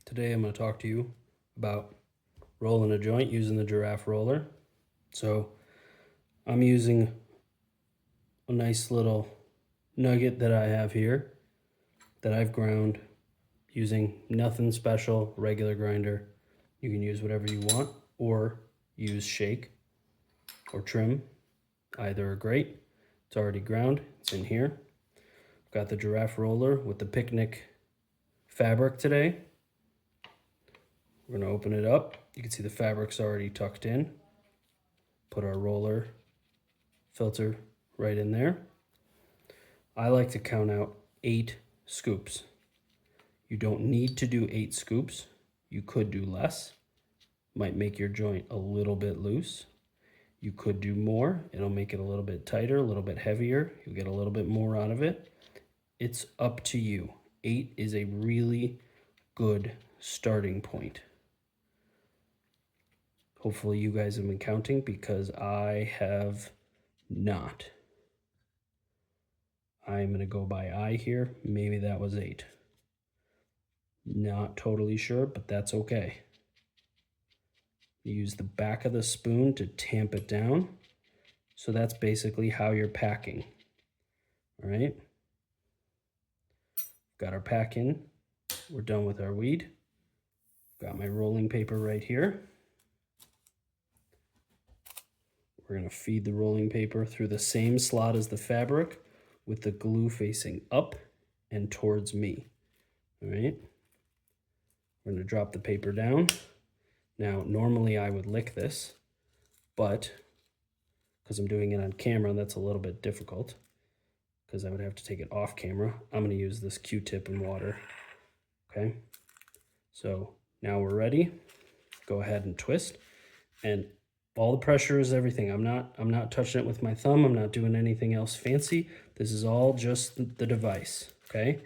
Today I'm going to talk to you about rolling a joint using the Jiraffe Roller. So I'm using a nice little nugget that I have here that I've ground using nothing special, regular grinder. You can use whatever you want or use shake or trim. Either are great. It's already ground. It's in here. I've got the Jiraffe Roller with the picnic fabric today. We're going to open it up. You can see the fabric's already tucked in. Put our roller filter right in there. I like to count out 8 scoops. You don't need to do 8 scoops. You could do less. Might make your joint a little bit loose. You could do more. It'll make it a little bit tighter, a little bit heavier. You'll get a little bit more out of it. It's up to you. 8 is a really good starting point. Hopefully you guys have been counting because I have not. I'm going to go by eye here. Maybe that was 8. Not totally sure, but that's okay. You use the back of the spoon to tamp it down. So that's basically how you're packing. All right. Got our pack in. We're done with our weed. Got my rolling paper right here. We're going to feed the rolling paper through the same slot as the fabric with the glue facing up and towards me. All right. We're going to drop the paper down. Now, normally I would lick this, but because I'm doing it on camera, that's a little bit difficult because I would have to take it off camera. I'm going to use this Q-tip and water. Okay. So now we're ready. Go ahead and twist, and all the pressure is everything. I'm not touching it with my thumb. I'm not doing anything else fancy. This is all just the device, okay?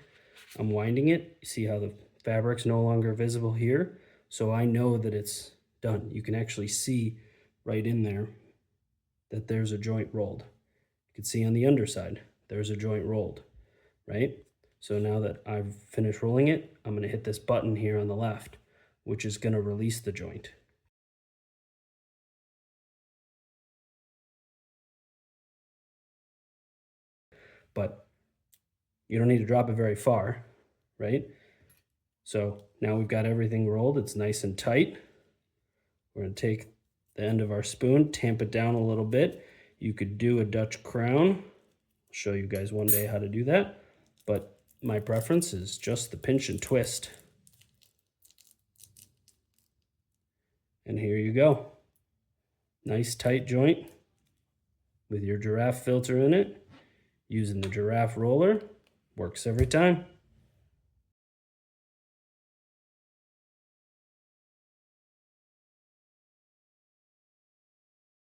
I'm winding it. You see how the fabric's no longer visible here? So I know that it's done. You can actually see right in there that there's a joint rolled. You can see on the underside, there's a joint rolled, right? So now that I've finished rolling it, I'm gonna hit this button here on the left, which is gonna release the joint. But you don't need to drop it very far, right? So now we've got everything rolled. It's nice and tight. We're going to take the end of our spoon, tamp it down a little bit. You could do a Dutch crown. I'll show you guys one day how to do that. But my preference is just the pinch and twist. And here you go. Nice tight joint with your giraffe filter in it. Using the Jiraffe Roller. Works every time.